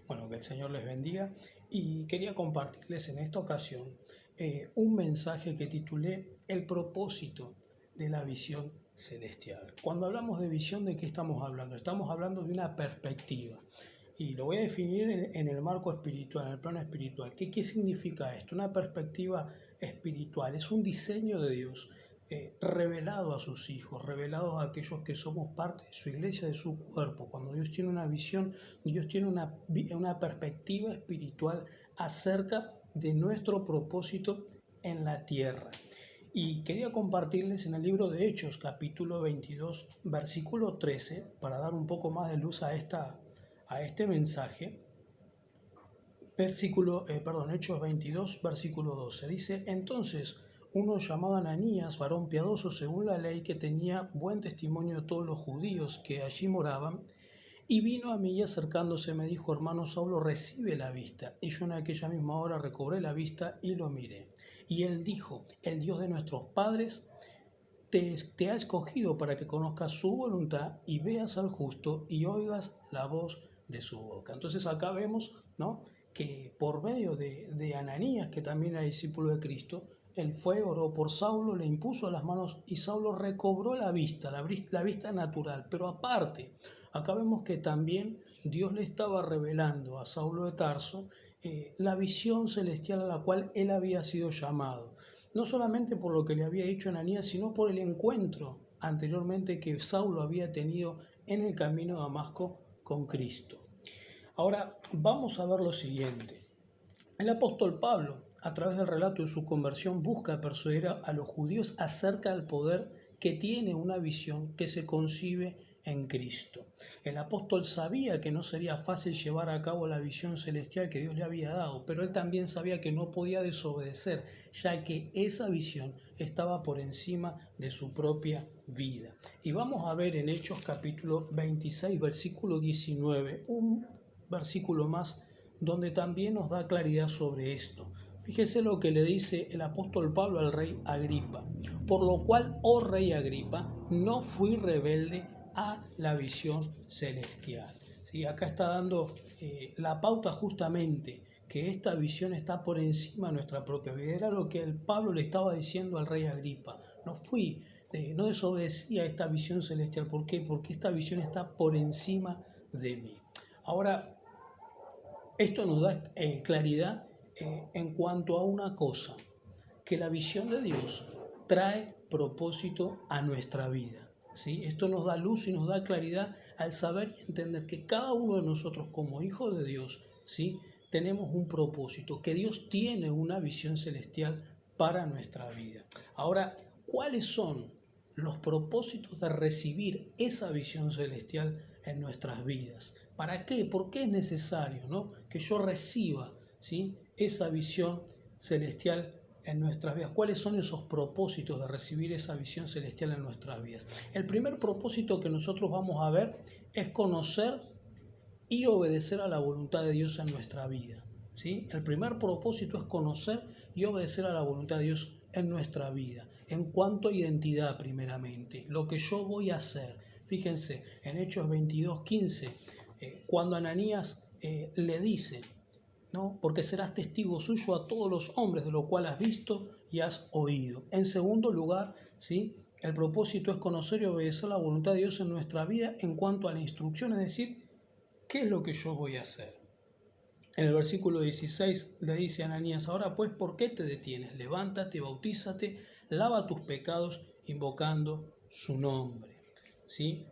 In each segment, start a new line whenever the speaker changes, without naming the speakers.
Bueno, que el Señor les bendiga y quería compartirles en esta ocasión un mensaje que titulé El propósito de la visión celestial. Cuando hablamos de visión, ¿de qué estamos hablando? Estamos hablando de una perspectiva y lo voy a definir en el marco espiritual, en el plano espiritual. ¿Qué significa esto? Una perspectiva espiritual es un diseño de Dios revelado a sus hijos, revelado a aquellos que somos parte de su iglesia, de su cuerpo. Cuando Dios tiene una visión, Dios tiene una perspectiva espiritual acerca de nuestro propósito en la tierra. Y quería compartirles en el libro de Hechos, capítulo 22, versículo 13, para dar un poco más de luz a este mensaje. Hechos 22, versículo 12. Dice: entonces uno llamado Ananías, varón piadoso según la ley, que tenía buen testimonio de todos los judíos que allí moraban, y vino a mí y acercándose me dijo: hermano Saulo, recibe la vista. Y yo en aquella misma hora recobré la vista y lo miré. Y él dijo: el Dios de nuestros padres te ha escogido para que conozcas su voluntad y veas al justo y oigas la voz de su boca. Entonces acá vemos, ¿no?, que por medio de Ananías, que también era discípulo de Cristo, él fue, oró por Saulo, le impuso las manos y Saulo recobró la vista natural. Pero aparte, acá vemos que también Dios le estaba revelando a Saulo de Tarso la visión celestial a la cual él había sido llamado. No solamente por lo que le había dicho Ananías, sino por el encuentro anteriormente que Saulo había tenido en el camino de Damasco con Cristo. Ahora vamos a ver lo siguiente. El apóstol Pablo, a través del relato de su conversión, busca persuadir a los judíos acerca del poder que tiene una visión que se concibe en Cristo. El apóstol sabía que no sería fácil llevar a cabo la visión celestial que Dios le había dado, pero él también sabía que no podía desobedecer, ya que esa visión estaba por encima de su propia vida. Y vamos a ver en Hechos capítulo 26, versículo 19, un versículo más donde también nos da claridad sobre esto. Fíjese lo que le dice el apóstol Pablo al rey Agripa: por lo cual, oh rey Agripa, no fui rebelde a la visión celestial. ¿Sí? Acá está dando la pauta justamente que esta visión está por encima de nuestra propia vida. Era lo que el Pablo le estaba diciendo al rey Agripa: no desobedecí a esta visión celestial. ¿Por qué? Porque esta visión está por encima de mí. Ahora, esto nos da claridad en cuanto a una cosa, que la visión de Dios trae propósito a nuestra vida. ¿Sí? Esto nos da luz y nos da claridad al saber y entender que cada uno de nosotros como hijos de Dios, ¿sí?, tenemos un propósito, que Dios tiene una visión celestial para nuestra vida. Ahora, ¿cuáles son los propósitos de recibir esa visión celestial en nuestras vidas? ¿Para qué? ¿Por qué es necesario, ¿no?, que yo reciba, ¿sí?, esa visión celestial en nuestras vidas? ¿Cuáles son esos propósitos de recibir esa visión celestial en nuestras vidas? El primer propósito que nosotros vamos a ver es conocer y obedecer a la voluntad de Dios en nuestra vida. ¿Sí? El primer propósito es conocer y obedecer a la voluntad de Dios en nuestra vida. En cuanto a identidad, primeramente, lo que yo voy a hacer. Fíjense, en Hechos 22:15, cuando Ananías le dice, ¿no?, porque serás testigo suyo a todos los hombres de lo cual has visto y has oído. En segundo lugar, ¿sí?, el propósito es conocer y obedecer la voluntad de Dios en nuestra vida en cuanto a la instrucción, es decir, ¿qué es lo que yo voy a hacer? En el versículo 16 le dice a Ananías: ahora pues, ¿por qué te detienes? Levántate, bautízate, lava tus pecados, invocando su nombre. ¿Sí?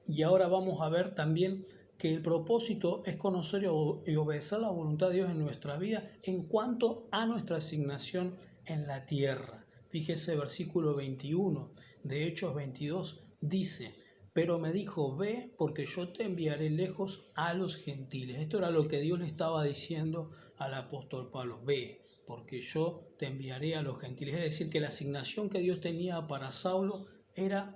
Y ahora vamos a ver también que el propósito es conocer y obedecer la voluntad de Dios en nuestra vida en cuanto a nuestra asignación en la tierra. Fíjese, versículo 21 de Hechos 22 dice: pero me dijo, ve, porque yo te enviaré lejos a los gentiles. Esto era lo que Dios le estaba diciendo al apóstol Pablo: ve, porque yo te enviaré a los gentiles. Es decir, que la asignación que Dios tenía para Saulo era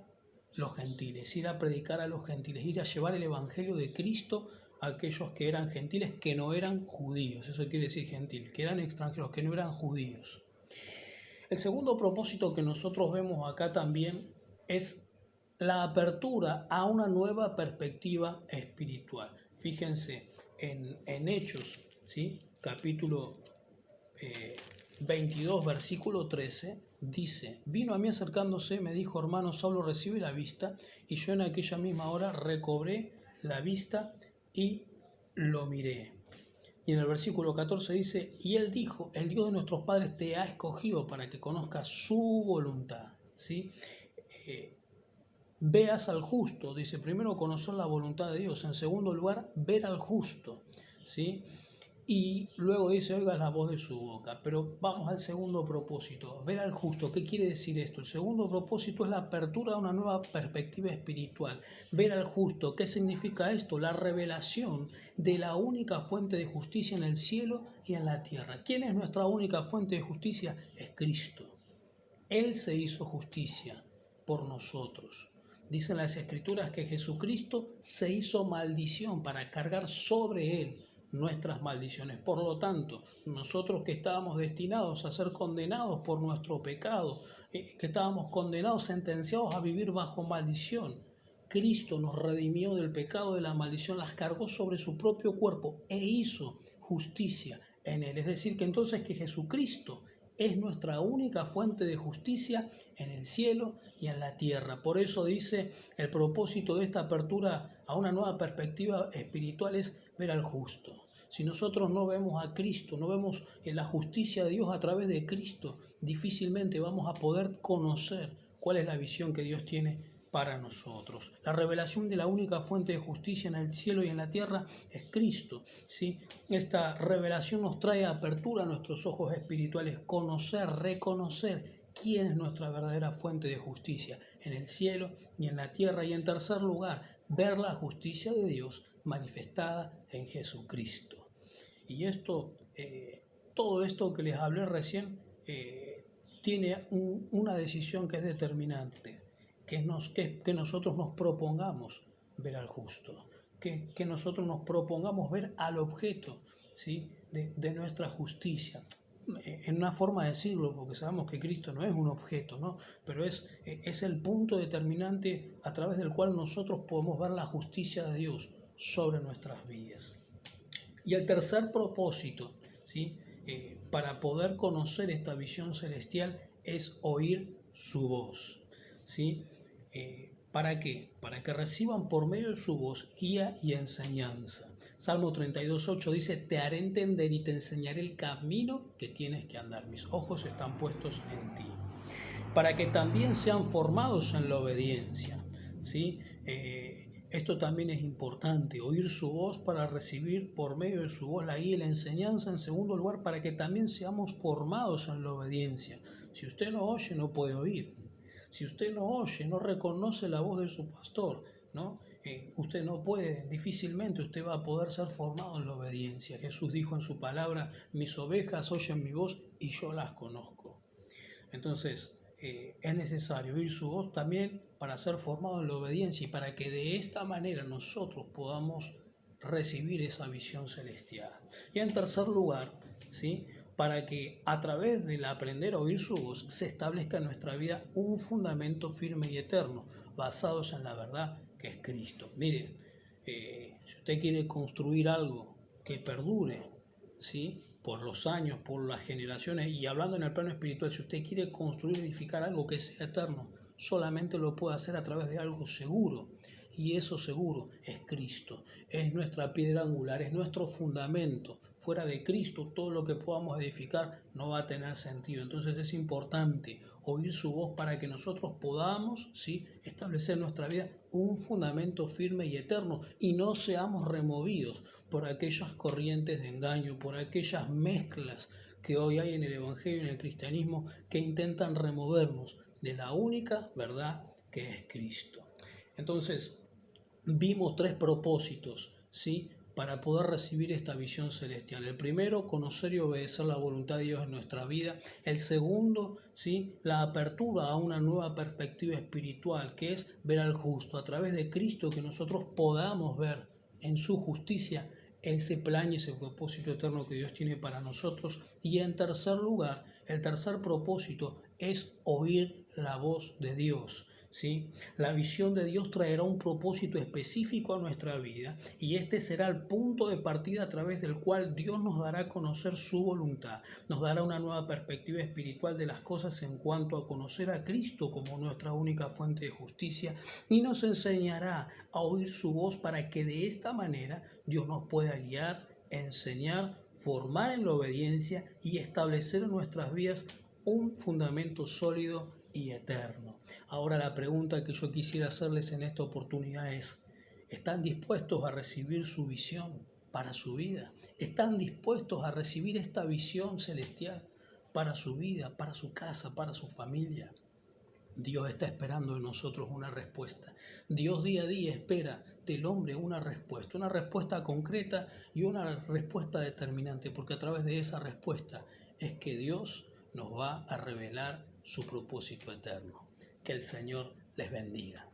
los gentiles, ir a predicar a los gentiles, ir a llevar el evangelio de Cristo a aquellos que eran gentiles, que no eran judíos. Eso quiere decir gentil, que eran extranjeros, que no eran judíos. El segundo propósito que nosotros vemos acá también es la apertura a una nueva perspectiva espiritual. Fíjense en Hechos, ¿sí? Capítulo 22, versículo 13, dice: vino a mí acercándose, me dijo, hermano Saulo, recibe la vista, y yo en aquella misma hora recobré la vista y lo miré. Y en el versículo 14 dice: y él dijo, el Dios de nuestros padres te ha escogido para que conozcas su voluntad, ¿sí? Veas al justo, dice, primero conocer la voluntad de Dios, en segundo lugar, ver al justo, ¿sí? Y luego dice, oigas la voz de su boca. Pero vamos al segundo propósito, ver al justo. ¿Qué quiere decir esto? El segundo propósito es la apertura a una nueva perspectiva espiritual. Ver al justo, ¿qué significa esto? La revelación de la única fuente de justicia en el cielo y en la tierra. ¿Quién es nuestra única fuente de justicia? Es Cristo. Él se hizo justicia por nosotros. Dicen las Escrituras que Jesucristo se hizo maldición para cargar sobre Él nuestras maldiciones. Por lo tanto, nosotros que estábamos destinados a ser condenados por nuestro pecado, que estábamos condenados, sentenciados a vivir bajo maldición, Cristo nos redimió del pecado, de la maldición, las cargó sobre su propio cuerpo e hizo justicia en Él. Es decir, que entonces que Jesucristo es nuestra única fuente de justicia en el cielo y en la tierra. Por eso dice, el propósito de esta apertura a una nueva perspectiva espiritual es ver al justo. Si nosotros no vemos a Cristo, no vemos la justicia de Dios a través de Cristo, difícilmente vamos a poder conocer cuál es la visión que Dios tiene para nosotros. La revelación de la única fuente de justicia en el cielo y en la tierra es Cristo, ¿sí? Esta revelación nos trae apertura a nuestros ojos espirituales, conocer, reconocer quién es nuestra verdadera fuente de justicia en el cielo y en la tierra. Y en tercer lugar, ver la justicia de Dios manifestada en Jesucristo. Y esto, todo esto que les hablé recién, tiene una decisión que es determinante. Que nosotros nos propongamos ver al justo, que nosotros nos propongamos ver al objeto, ¿sí? de nuestra justicia. En una forma de decirlo, porque sabemos que Cristo no es un objeto, ¿no? Pero es el punto determinante a través del cual nosotros podemos ver la justicia de Dios sobre nuestras vidas. Y el tercer propósito, ¿sí? Para poder conocer esta visión celestial es oír su voz, ¿sí? ¿Para qué? Para que reciban por medio de su voz guía y enseñanza. Salmo 32:8 dice: te haré entender y te enseñaré el camino que tienes que andar. Mis ojos están puestos en ti. Para que también sean formados en la obediencia, ¿sí? Esto también es importante, oír su voz para recibir por medio de su voz la guía y la enseñanza. En segundo lugar, para que también seamos formados en la obediencia. Si usted no oye, no puede oír. Si usted no oye, no reconoce la voz de su pastor, ¿no? Usted no puede, difícilmente usted va a poder ser formado en la obediencia. Jesús dijo en su palabra: mis ovejas oyen mi voz y yo las conozco. Entonces, es necesario oír su voz también para ser formado en la obediencia y para que de esta manera nosotros podamos recibir esa visión celestial. Y en tercer lugar, ¿sí? Para que a través del aprender a oír su voz se establezca en nuestra vida un fundamento firme y eterno, basados en la verdad que es Cristo. Miren, si usted quiere construir algo que perdure, ¿sí? Por los años, por las generaciones, y hablando en el plano espiritual, si usted quiere construir, edificar algo que sea eterno, solamente lo puede hacer a través de algo seguro. Y eso seguro es Cristo, es nuestra piedra angular, es nuestro fundamento. Fuera de Cristo, todo lo que podamos edificar no va a tener sentido. Entonces es importante oír su voz para que nosotros podamos, ¿sí?, establecer en nuestra vida un fundamento firme y eterno y no seamos removidos por aquellas corrientes de engaño, por aquellas mezclas que hoy hay en el Evangelio y en el cristianismo que intentan removernos de la única verdad que es Cristo. Entonces, vimos tres propósitos, ¿sí?, para poder recibir esta visión celestial. El primero, conocer y obedecer la voluntad de Dios en nuestra vida. El segundo, ¿sí?, la apertura a una nueva perspectiva espiritual, que es ver al justo. A través de Cristo, que nosotros podamos ver en su justicia ese plan y ese propósito eterno que Dios tiene para nosotros. Y en tercer lugar, el tercer propósito es oír la voz de Dios, ¿sí? La visión de Dios traerá un propósito específico a nuestra vida y este será el punto de partida a través del cual Dios nos dará a conocer su voluntad, nos dará una nueva perspectiva espiritual de las cosas en cuanto a conocer a Cristo como nuestra única fuente de justicia y nos enseñará a oír su voz para que de esta manera Dios nos pueda guiar, enseñar, formar en la obediencia y establecer en nuestras vidas un fundamento sólido y eterno. Ahora la pregunta que yo quisiera hacerles en esta oportunidad es, ¿están dispuestos a recibir su visión para su vida? ¿Están dispuestos a recibir esta visión celestial para su vida, para su casa, para su familia? Dios está esperando de nosotros una respuesta. Dios día a día espera del hombre una respuesta concreta y una respuesta determinante, porque a través de esa respuesta es que Dios nos va a revelar su propósito eterno. Que el Señor les bendiga.